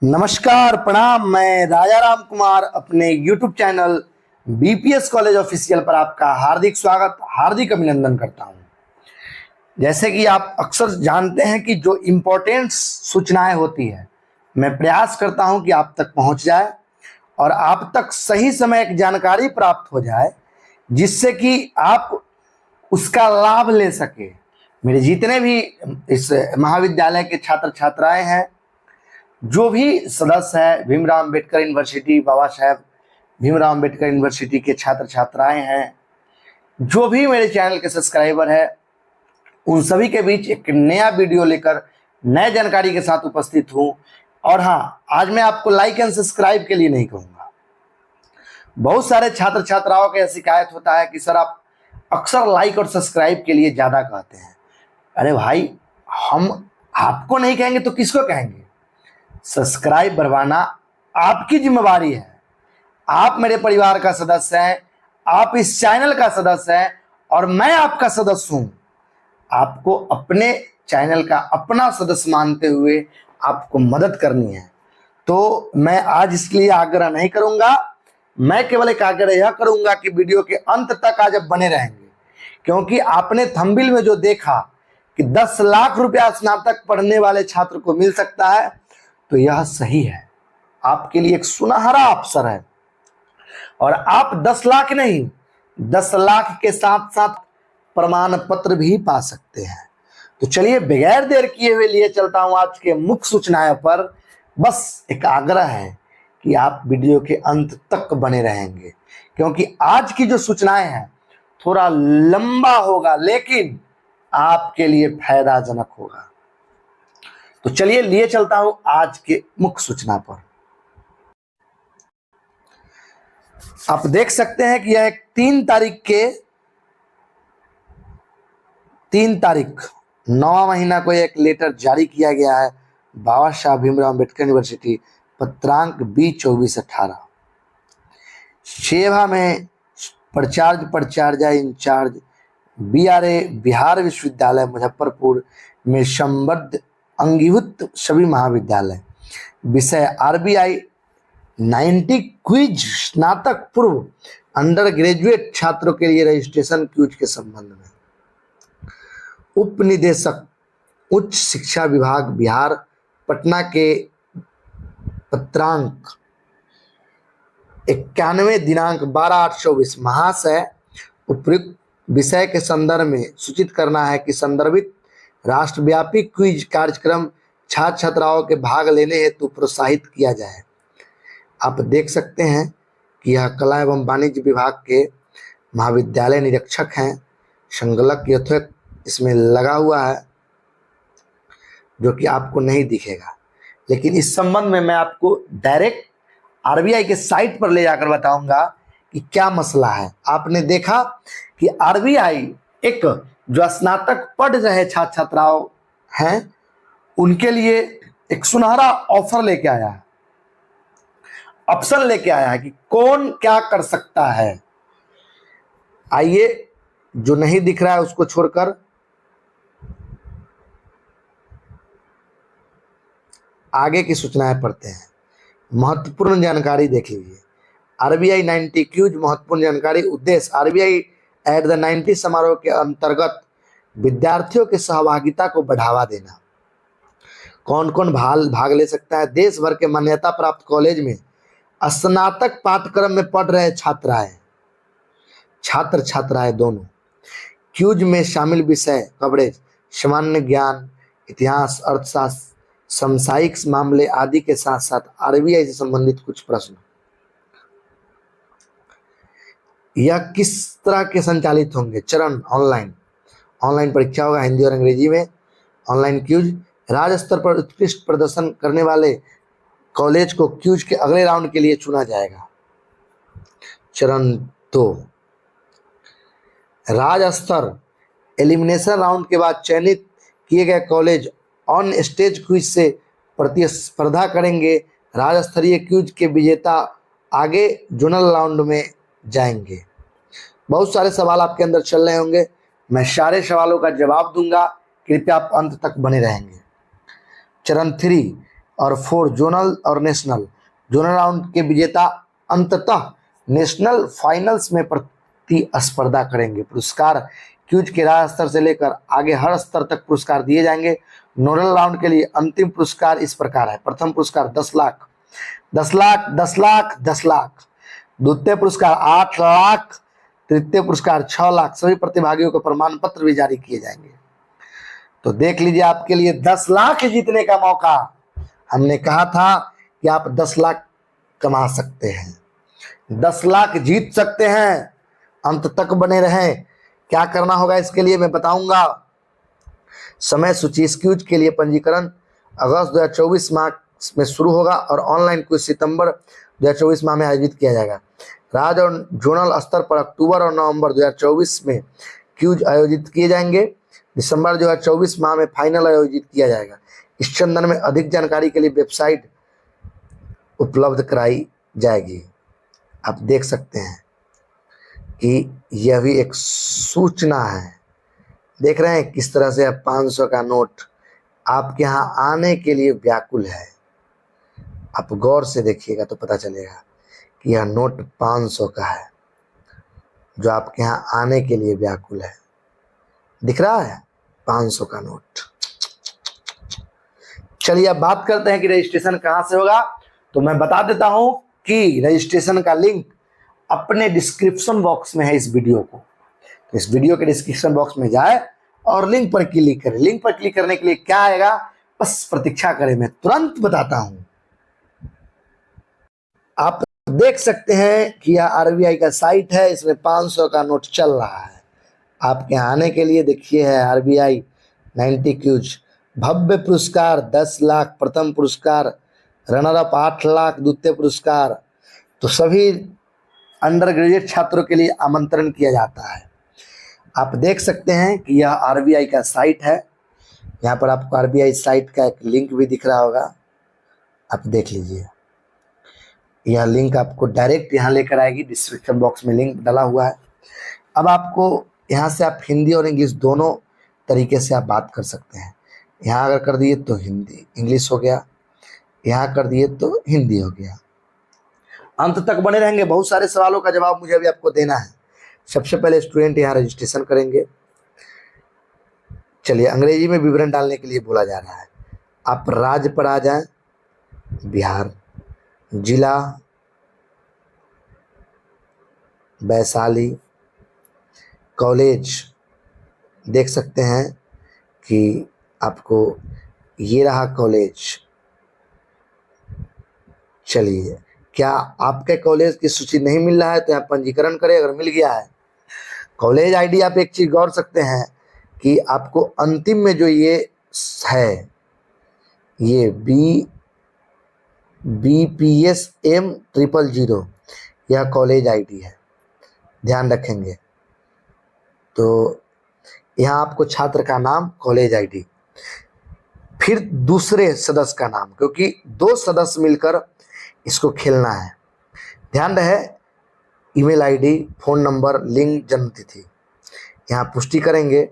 नमस्कार प्रणाम। मैं राजा राम कुमार अपने YouTube channel BPS college official पर आपका हार्दिक स्वागत हार्दिक अभिनंदन करता हूं। जैसे कि आप अक्सर जानते हैं कि जो इम्पोर्टेंट सूचनाएं होती है मैं प्रयास करता हूं कि आप तक पहुंच जाए और आप तक सही समय एक जानकारी प्राप्त हो जाए जिससे कि आप उसका लाभ ले सके। मेरे जितने भी इस महाविद्यालय के छात्र छात्राएं हैं, जो भी सदस्य है, भीमराव अंबेडकर यूनिवर्सिटी, बाबा साहेब भीमराव अंबेडकर यूनिवर्सिटी के छात्र छात्राएं हैं, जो भी मेरे चैनल के सब्सक्राइबर है, उन सभी के बीच एक नया वीडियो लेकर नए जानकारी के साथ उपस्थित हूं। और हाँ, आज मैं आपको लाइक एंड सब्सक्राइब के लिए नहीं कहूंगा। बहुत सारे छात्र छात्राओं का शिकायत होता है कि सर आप अक्सर लाइक और सब्सक्राइब के लिए ज्यादा कहते हैं। अरे भाई, हम आपको नहीं कहेंगे तो किसको कहेंगे? सब्सक्राइब बढ़वाना आपकी जिम्मेवारी है। आप मेरे परिवार का सदस्य हैं, आप इस चैनल का सदस्य हैं और मैं आपका सदस्य हूं। आपको अपने चैनल का अपना सदस्य मानते हुए आपको मदद करनी है। तो मैं आज इसलिए आग्रह नहीं करूंगा, मैं केवल एक आग्रह यह करूंगा कि वीडियो के अंत तक आज आप बने रहेंगे, क्योंकि आपने थंबनेल में जो देखा कि 10 लाख रुपया स्नातक पढ़ने वाले छात्र को मिल सकता है, तो यह सही है। आपके लिए एक सुनहरा अवसर है और आप 10 लाख नहीं, 10 लाख के साथ साथ प्रमाण पत्र भी पा सकते हैं। तो चलिए बगैर देर किए हुए लिए चलता हूं आज के मुख्य सूचनाएं पर। बस एक आग्रह है कि आप वीडियो के अंत तक बने रहेंगे, क्योंकि आज की जो सूचनाएं हैं थोड़ा लंबा होगा लेकिन आपके लिए फायदाजनक होगा। तो चलिए लिए चलता हूं आज के मुख्य सूचना पर। आप देख सकते हैं कि यह 3 तारीख 9वां महीना को एक लेटर जारी किया गया है। बाबा साहब भीमराव अंबेडकर यूनिवर्सिटी, पत्रांक B2418। सेवा में प्राचार्य इंचार्ज BRA बिहार विश्वविद्यालय मुजफ्फरपुर में संबद्ध अंगीभूत सभी महाविद्यालय। विषय RBI 90 क्विज स्नातक पूर्व अंडर ग्रेजुएट छात्रों के लिए रजिस्ट्रेशन क्विज के संबंध में। उप निदेशक उच्च शिक्षा विभाग बिहार पटना के पत्रांक 91 दिनांक 12/8/24 महाशय, उपयुक्त विषय के संदर्भ में सूचित करना है कि संदर्भित राष्ट्रव्यापी क्विज कार्यक्रम छात्र छात्राओं के भाग लेने हेतु प्रोत्साहित किया जाए। आप देख सकते हैं कि यह कला एवं वाणिज्य विभाग के महाविद्यालय निरीक्षक हैं। संगलक यथोक्त इसमें लगा हुआ है, जो कि आपको नहीं दिखेगा, लेकिन इस संबंध में मैं आपको डायरेक्ट RBI के साइट पर ले जाकर बताऊंगा कि क्या मसला है। आपने देखा कि RBI एक जो स्नातक पढ़ रहे छात्र छात्राओं हैं उनके लिए एक सुनहरा ऑफर लेके आया है, ऑप्शन लेके आया है कि कौन क्या कर सकता है। आइए, जो नहीं दिख रहा है उसको छोड़कर आगे की सूचनाएं पढ़ते हैं। महत्वपूर्ण जानकारी देख लीजिए। RBI 90 क्यूज महत्वपूर्ण जानकारी। उद्देश्य RBI एट द 90 समारोह के अंतर्गत विद्यार्थियों के सहभागिता को बढ़ावा देना। कौन कौन भाग ले सकता है? देश भर के मान्यता प्राप्त कॉलेज में स्नातक पाठ्यक्रम में पढ़ रहे छात्र छात्राएं दोनों। क्यूज में शामिल विषय कवरेज सामान्य ज्ञान, इतिहास, अर्थशास्त्र, समसामयिक मामले आदि के साथ साथ RBI से संबंधित कुछ प्रश्न। यह किस तरह के संचालित होंगे? चरण ऑनलाइन परीक्षा होगा, हिंदी और अंग्रेजी में। ऑनलाइन क्यूज राज्य स्तर पर उत्कृष्ट प्रदर्शन करने वाले कॉलेज को क्यूज के अगले राउंड के लिए चुना जाएगा। चरण 2 राज्य स्तर एलिमिनेशन राउंड के बाद चयनित किए गए कॉलेज ऑन स्टेज क्विज से प्रतिस्पर्धा करेंगे। राज्य स्तरीय क्विज के विजेता आगे जोनल राउंड में जाएंगे। बहुत सारे सवाल आपके अंदर चल रहे होंगे, मैं सारे सवालों का जवाब दूंगा, कृपया आप अंत तक बने रहेंगे। चरण 3 और 4 जोनल और नेशनल। जोनल राउंड के विजेता अंततः नेशनल फाइनल्स में प्रतिस्पर्धा करेंगे। पुरस्कार क्यूज के राज्य स्तर से लेकर आगे हर स्तर तक पुरस्कार दिए जाएंगे। नोडल राउंड के लिए अंतिम पुरस्कार इस प्रकार है। प्रथम पुरस्कार 10 लाख, 10 लाख, 10 लाख, 10 लाख। द्वितीय पुरस्कार 8 लाख, तृतीय पुरस्कार 6 लाख। सभी प्रतिभागियों को प्रमाण पत्र भी जारी किए जाएंगे। तो देख लीजिए, आपके लिए 10 लाख जीतने का मौका। हमने कहा था कि आप 10 लाख कमा सकते हैं, 10 लाख जीत सकते हैं। अंत तक बने रहें। क्या करना होगा इसके लिए मैं बताऊंगा। समय सूची। इस क्यूज के लिए पंजीकरण अगस्त 2024 माह में शुरू होगा और ऑनलाइन क्विज सितंबर 2024 माह में आयोजित किया जाएगा। राज्य और जोनल स्तर पर अक्टूबर और नवंबर 2024 में क्यूज आयोजित किए जाएंगे। दिसंबर 2024 माह में फाइनल आयोजित किया जाएगा। इस संदर्भ में अधिक जानकारी के लिए वेबसाइट उपलब्ध कराई जाएगी। आप देख सकते हैं कि यह भी एक सूचना है। देख रहे हैं किस तरह से अब 500 का नोट आपके यहाँ आने के लिए व्याकुल है। आप गौर से देखिएगा तो पता चलेगा कि यह नोट 500 का है जो आपके यहाँ आने के लिए व्याकुल है। दिख रहा है 500 का नोट। चलिए अब बात करते हैं कि रजिस्ट्रेशन कहाँ से होगा। तो मैं बता देता हूं कि रजिस्ट्रेशन का लिंक अपने डिस्क्रिप्शन बॉक्स में है इस वीडियो को। तो इस वीडियो के डिस्क्रिप्शन बॉक्स में जाए और लिंक पर क्लिक करें। लिंक पर क्लिक करने के लिए क्या आएगा, बस प्रतीक्षा करें, मैं तुरंत बताता हूं। आप देख सकते हैं कि यह आरबीआई का साइट है, इसमें 500 का नोट चल रहा है। आपके आने के लिए देखिए है आरबीआई 90 क्यूज। भव्य पुरस्कार 10 लाख, प्रथम पुरस्कार रनर अप 8 लाख, द्वितीय पुरस्कार। तो सभी अंडर ग्रेजुएट छात्रों के लिए आमंत्रण किया जाता है। आप देख सकते हैं कि यह आरबीआई का साइट है। यहाँ पर आपको आरबीआई साइट का एक लिंक भी दिख रहा होगा, आप देख लीजिए। यह लिंक आपको डायरेक्ट यहाँ लेकर आएगी। डिस्क्रिप्शन बॉक्स में लिंक डाला हुआ है। अब आपको यहाँ से आप हिंदी और इंग्लिश दोनों तरीके से आप बात कर सकते हैं। यहाँ अगर कर दिए तो हिंदी इंग्लिश हो गया, यहाँ कर दिए तो हिंदी हो गया। अंत तक बने रहेंगे, बहुत सारे सवालों का जवाब मुझे अभी आपको देना है। सबसे पहले स्टूडेंट यहाँ रजिस्ट्रेशन करेंगे। चलिए, अंग्रेजी में विवरण डालने के लिए बोला जा रहा है। आप राज्य पर आ जाएं, बिहार, जिला वैशाली, कॉलेज देख सकते हैं कि आपको ये रहा कॉलेज। चलिए, क्या आपके कॉलेज की सूची नहीं मिल रहा है तो यहाँ पंजीकरण करें। अगर मिल गया है कॉलेज आईडी, आप एक चीज गौर सकते हैं कि आपको अंतिम में जो ये है, ये BPSM 000 यह कॉलेज आईडी है, ध्यान रखेंगे। तो यहाँ आपको छात्र का नाम, कॉलेज आईडी, फिर दूसरे सदस्य का नाम, क्योंकि 2 सदस्य मिलकर इसको खेलना है। ध्यान रहे, email ID, phone number, link, जन्म तिथि। यहाँ पुष्टि करेंगे।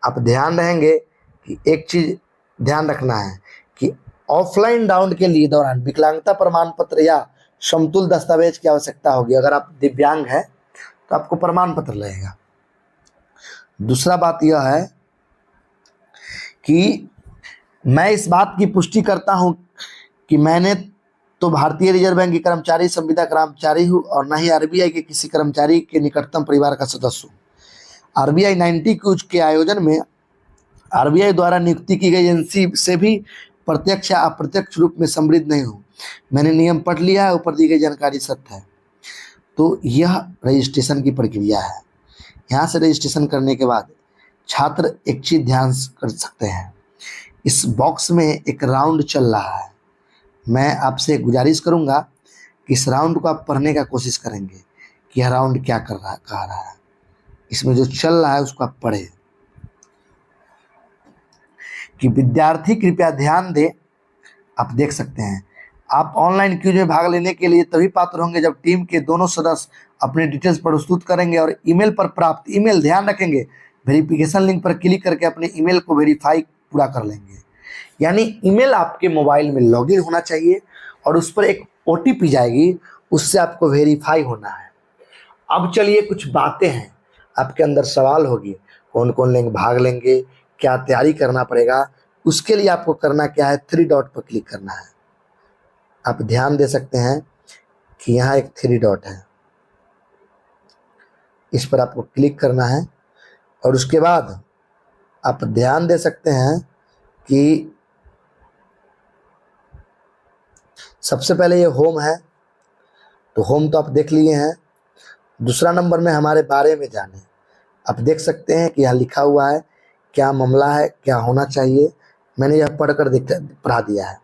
आप ध्यान रहेंगे कि एक चीज ध्यान रखना है कि ऑफलाइन राउंड के लिए दौरान विकलांगता प्रमाण पत्र या समतुल दस्तावेज की आवश्यकता होगी। अगर आप दिव्यांग हैं तो आपको प्रमाण पत्र लगेगा। दूसरा बात यह है कि मैं इस बात की पुष्टि करता हूं कि मैंने तो भारतीय रिजर्व बैंक के कर्मचारी, संविदा कर्मचारी हूँ और न ही आरबीआई के किसी कर्मचारी के निकटतम परिवार का सदस्य हूँ। आरबीआई 90 क्यूज के आयोजन में आरबीआई द्वारा नियुक्ति की गई एजेंसी से भी प्रत्यक्ष या अप्रत्यक्ष रूप में सम्मिलित नहीं हूँ। मैंने नियम पढ़ लिया है, ऊपर दी गई जानकारी सत्य है। तो यह रजिस्ट्रेशन की प्रक्रिया है। यहाँ से रजिस्ट्रेशन करने के बाद छात्र एक चीज ध्यान कर सकते हैं, इस बॉक्स में एक राउंड चल रहा है। मैं आपसे गुजारिश करूंगा कि इस राउंड को आप पढ़ने का कोशिश करेंगे कि यह राउंड क्या कह रहा है। इसमें जो चल रहा है उसको आप पढ़ें। कि विद्यार्थी कृपया ध्यान दें। आप देख सकते हैं, आप ऑनलाइन क्यूज में भाग लेने के लिए तभी पात्र होंगे जब टीम के दोनों सदस्य अपने डिटेल्स प्रस्तुत करेंगे और ईमेल पर प्राप्त ईमेल, ध्यान रखेंगे, वेरिफिकेशन लिंक पर क्लिक करके अपने ईमेल को वेरीफाई पूरा कर लेंगे। यानी ईमेल आपके मोबाइल में लॉगिन होना चाहिए और उस पर एक OTP जाएगी, उससे आपको वेरीफाई होना है। अब चलिए कुछ बातें हैं, आपके अंदर सवाल होगी, कौन कौन लेंगे, भाग लेंगे, क्या तैयारी करना पड़ेगा। उसके लिए आपको करना क्या है, 3 डॉट पर क्लिक करना है। आप ध्यान दे सकते हैं कि यहाँ एक 3 डॉट है, इस पर आपको क्लिक करना है और उसके बाद आप ध्यान दे सकते हैं कि सबसे पहले ये होम है, तो होम तो आप देख लिए हैं। दूसरा नंबर में हमारे बारे में जाने, आप देख सकते हैं कि यहाँ लिखा हुआ है क्या मामला है, क्या होना चाहिए। मैंने यह पढ़कर पढ़ा दिया है।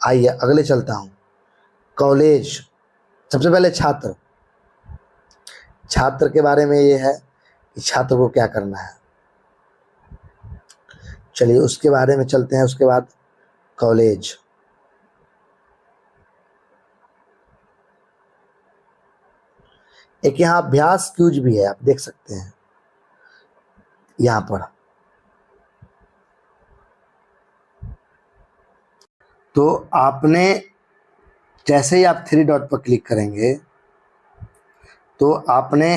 आइए अगले चलता हूँ। कॉलेज, सबसे पहले छात्र, छात्र के बारे में ये है कि छात्र को क्या करना है। चलिए उसके बारे में चलते हैं। उसके बाद कॉलेज, एक यहाँ अभ्यास क्यूज भी है, आप देख सकते हैं यहाँ पर। तो आपने जैसे ही आप 3 डॉट पर क्लिक करेंगे तो आपने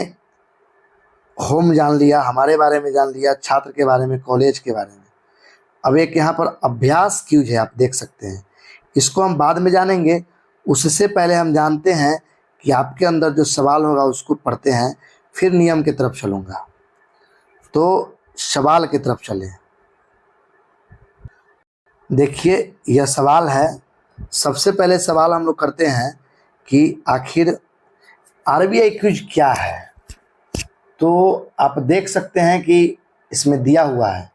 होम जान लिया, हमारे बारे में जान लिया, छात्र के बारे में, कॉलेज के बारे में। अब एक यहाँ पर अभ्यास क्यूज है, आप देख सकते हैं। इसको हम बाद में जानेंगे, उससे पहले हम जानते हैं कि आपके अंदर जो सवाल होगा उसको पढ़ते हैं, फिर नियम की तरफ चलूँगा। तो सवाल की तरफ चलें। देखिए यह सवाल है। सबसे पहले सवाल हम लोग करते हैं कि आखिर RBI क्यूज क्या है। तो आप देख सकते हैं कि इसमें दिया हुआ है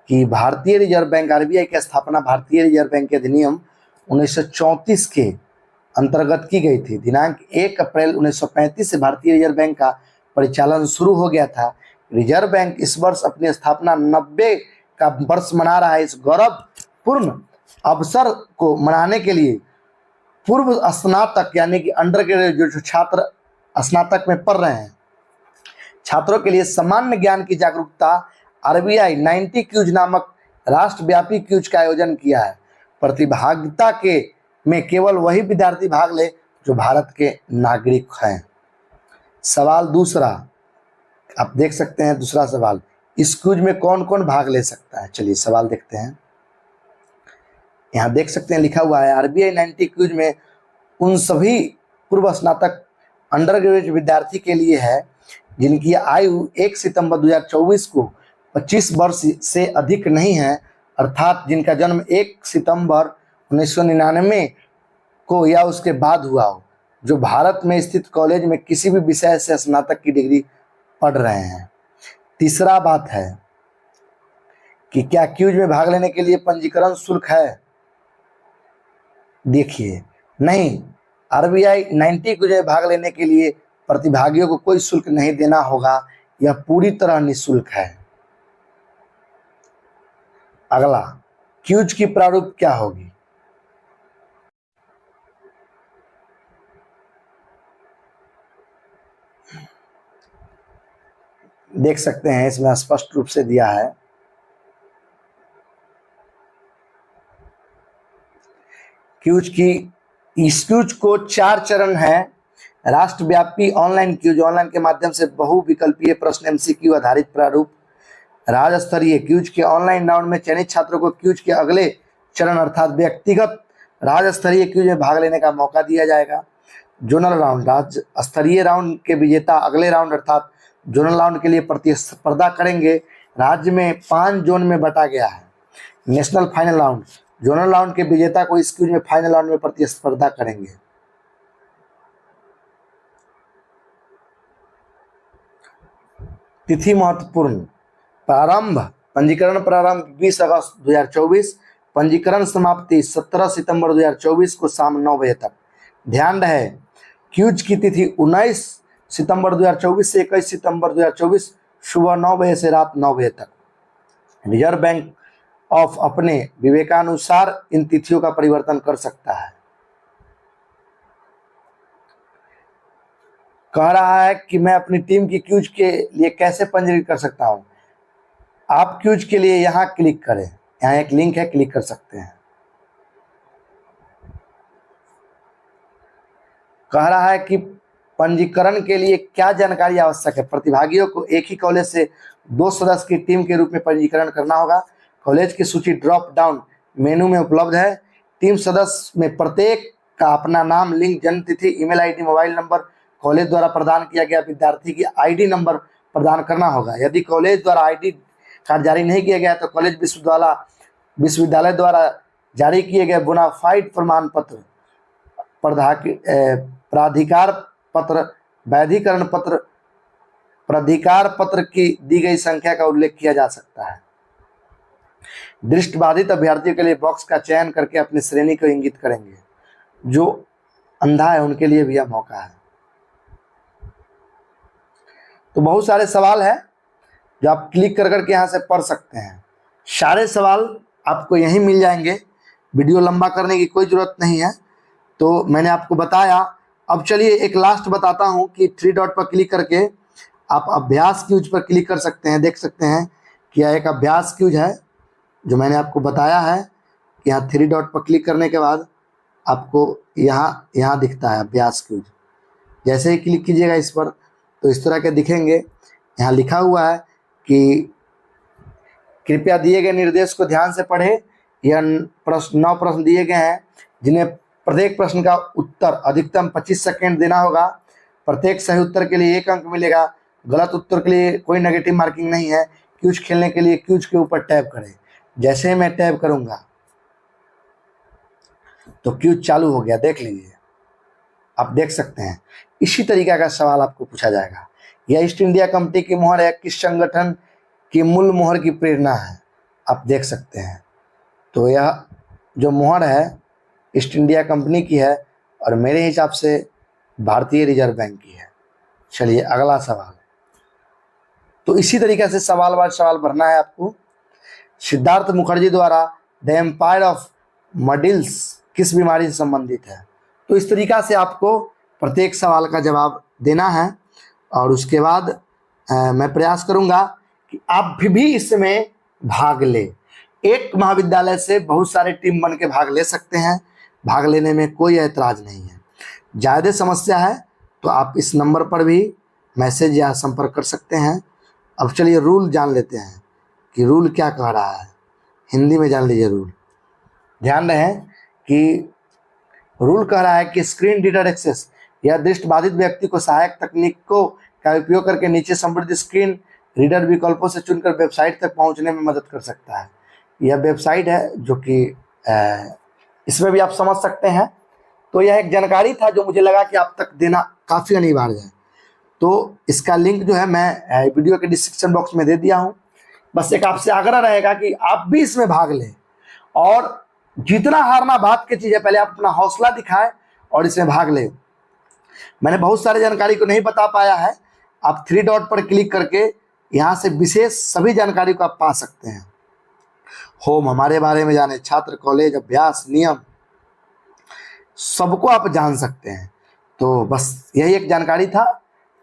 कि भारतीय रिजर्व बैंक RBI की स्थापना भारतीय रिजर्व बैंक के अधिनियम 1934 के अंतर्गत की गई थी। दिनांक 1 अप्रैल 1935 से भारतीय रिजर्व बैंक का परिचालन शुरू हो गया था। रिजर्व बैंक इस वर्ष अपनी स्थापना 90 का वर्ष मना रहा है। इस गौरवपूर्ण अवसर को मनाने के लिए पूर्व स्नातक यानी कि अंडर ग्रेजुएट जो छात्र स्नातक में पढ़ रहे हैं, छात्रों के लिए सामान्य ज्ञान की जागरूकता RBI 90 क्यूज नामक राष्ट्रव्यापी क्यूज का आयोजन किया है। प्रतिभागिता के में केवल वही विद्यार्थी भाग ले जो भारत के नागरिक हैं। सवाल दूसरा, आप देख सकते हैं दूसरा सवाल, इस क्यूज में कौन कौन भाग ले सकता है। चलिए सवाल देखते हैं। यहाँ देख सकते हैं लिखा हुआ है RBI 90 क्यूज में उन सभी पूर्व स्नातक अंडर ग्रेजुएट विद्यार्थी के लिए है जिनकी आयु 1 सितंबर 2024 को 25 वर्ष से अधिक नहीं है, अर्थात जिनका जन्म 1 सितंबर 1999 को या उसके बाद हुआ हो, जो भारत में स्थित कॉलेज में किसी भी विषय से स्नातक की डिग्री पढ़ रहे हैं। तीसरा बात है कि क्या क्यूज में भाग लेने के लिए पंजीकरण शुल्क है। देखिए नहीं, RBI 90 क्यूज में भाग लेने के लिए प्रतिभागियों को कोई शुल्क नहीं देना होगा, यह पूरी तरह निःशुल्क है। अगला, क्यूज की प्रारूप क्या होगी। देख सकते हैं इसमें स्पष्ट रूप से दिया है। क्यूज की, इस क्यूज को 4 चरण है। राष्ट्रव्यापी ऑनलाइन क्यूज, ऑनलाइन के माध्यम से बहुविकल्पीय प्रश्न MCQ आधारित प्रारूप। राज्य स्तरीय क्यूज के ऑनलाइन राउंड में चयनित छात्रों को क्यूज के अगले चरण अर्थात व्यक्तिगत राज्य स्तरीय क्यूज में भाग लेने का मौका दिया जाएगा। जोनल राउंड, राज्य स्तरीय राउंड के विजेता अगले राउंड अर्थात जोनल राउंड के लिए प्रतिस्पर्धा करेंगे। राज्य में 5 जोन में बटा गया है। National final round, zonal round के विजेता को इस क्यूज में फाइनल राउंड में प्रतिस्पर्धा करेंगे। तिथि महत्वपूर्ण, प्रारंभ, पंजीकरण प्रारंभ 20 अगस्त 2024, पंजीकरण समाप्ति 17 सितंबर 2024 को शाम 9 बजे तक। ध्यान रहे क्यूज की तिथि 19 सितंबर 2024 से 21 सितंबर 2024 सुबह 9 बजे से रात 9 बजे तक। रिजर्व बैंक ऑफ अपने विवेकानुसार इन तिथियों का परिवर्तन कर सकता है। कह रहा है कि मैं अपनी टीम की क्यूज के लिए कैसे पंजीकृत कर सकता हूं। आप क्यूज के लिए यहां क्लिक करें, यहाँ एक लिंक है, क्लिक कर सकते हैं। कह रहा है कि पंजीकरण के लिए क्या जानकारी आवश्यक है। प्रतिभागियों को एक ही कॉलेज से 2 सदस्य की टीम के रूप में पंजीकरण करना होगा। कॉलेज की सूची ड्रॉप डाउन मेनू में उपलब्ध है। टीम सदस्य में प्रत्येक का अपना नाम, लिंक, जन्म तिथि, email ID, mobile number, college द्वारा प्रदान किया गया विद्यार्थी की आईडी नंबर प्रदान करना होगा। यदि कॉलेज द्वारा आईडी कार्ड जारी नहीं किया गया तो कॉलेज विश्वविद्यालय द्वारा जारी किए गए बोनाफाइड प्रमाण पत्र, प्राधिकार पत्र, वैधीकरण पत्र, प्राधिकार पत्र की दी गई संख्या का उल्लेख किया जा सकता है। दृष्टिबाधित अभ्यर्थियों के लिए बॉक्स का चयन करके अपनी श्रेणी को इंगित करेंगे। जो अंधा है उनके लिए भी यह मौका है। तो बहुत सारे सवाल हैं जो आप क्लिक कर करके यहाँ से पढ़ सकते हैं। सारे सवाल आपको यहीं मिल जाएंगे, वीडियो लंबा करने की कोई ज़रूरत नहीं है। तो मैंने आपको बताया। अब चलिए एक लास्ट बताता हूँ कि 3 डॉट पर क्लिक करके आप अभ्यास क्यूज पर क्लिक कर सकते हैं। देख सकते हैं कि यह एक अभ्यास क्यूज है जो मैंने आपको बताया है कि यहाँ 3 डॉट पर क्लिक करने के बाद आपको यहाँ दिखता है अभ्यास क्यूज। जैसे ही क्लिक कीजिएगा इस पर तो इस तरह के दिखेंगे। यहाँ लिखा हुआ है कि कृपया दिए गए निर्देश को ध्यान से पढ़ें। यह 9 प्रश्न दिए गए हैं जिन्हें प्रत्येक प्रश्न का उत्तर अधिकतम 25 सेकेंड देना होगा। प्रत्येक सही उत्तर के लिए 1 अंक मिलेगा। गलत उत्तर के लिए कोई नेगेटिव मार्किंग नहीं है। क्यूज खेलने के लिए क्यूज के ऊपर टैप करें। जैसे ही मैं टैप करूंगा तो क्यूज चालू हो गया, देख लीजिए, आप देख सकते हैं। इसी तरीका का सवाल आपको पूछा जाएगा। यह ईस्ट इंडिया कंपनी की मोहर है, किस संगठन की मूल मोहर की प्रेरणा है, आप देख सकते हैं। तो यह जो मोहर है ईस्ट इंडिया कंपनी की है और मेरे हिसाब से भारतीय रिजर्व बैंक की है। चलिए अगला सवाल। तो इसी तरीके से सवाल वार सवाल भरना है आपको। सिद्धार्थ मुखर्जी द्वारा द एम्पायर ऑफ मडिल्स किस बीमारी से संबंधित है। तो इस तरीका से आपको प्रत्येक सवाल का जवाब देना है और उसके बाद मैं प्रयास करूंगा कि आप भी इसमें भाग ले। एक महाविद्यालय से बहुत सारे टीम बन के भाग ले सकते हैं। भाग लेने में कोई ऐतराज नहीं है। ज़्यादा समस्या है तो आप इस नंबर पर भी मैसेज या संपर्क कर सकते हैं। अब चलिए रूल जान लेते हैं कि रूल क्या कह रहा है। हिंदी में जान लीजिए रूल। ध्यान रहे कि रूल कह रहा है कि स्क्रीन रीडर एक्सेस या दृष्टिबाधित व्यक्ति को सहायक तकनीकों का उपयोग करके नीचे संबंधित स्क्रीन रीडर विकल्पों से चुनकर वेबसाइट तक पहुंचने में मदद कर सकता है। यह वेबसाइट है जो कि इसमें भी आप समझ सकते हैं। तो यह एक जानकारी था जो मुझे लगा कि आप तक देना काफ़ी अनिवार्य है। तो इसका लिंक जो है मैं वीडियो के डिस्क्रिप्शन बॉक्स में दे दिया हूँ। बस एक आपसे आग्रह रहेगा कि आप भी इसमें भाग लें और जितना हारना बात की चीज़ है, पहले आप अपना हौसला दिखाएं और इसमें भाग लें। मैंने बहुत सारी जानकारी को नहीं बता पाया है। आप 3 डॉट पर क्लिक करके यहाँ से विशेष सभी जानकारी को आप पा सकते हैं। होम हमारे बारे में जाने, छात्र, कॉलेज, अभ्यास, नियम, सबको आप जान सकते हैं। तो बस यही एक जानकारी था।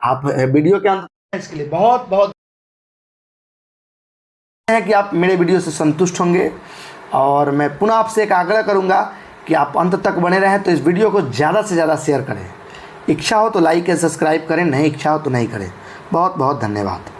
आप वीडियो के अंत इसके लिए बहुत बहुत है कि आप मेरे वीडियो से संतुष्ट होंगे और मैं पुनः आपसे एक आग्रह करूंगा कि आप अंत तक बने रहें। तो इस वीडियो को ज़्यादा से ज़्यादा शेयर करें। इच्छा हो तो लाइक या सब्सक्राइब करें, नहीं इच्छा हो तो नहीं करें। बहुत बहुत धन्यवाद।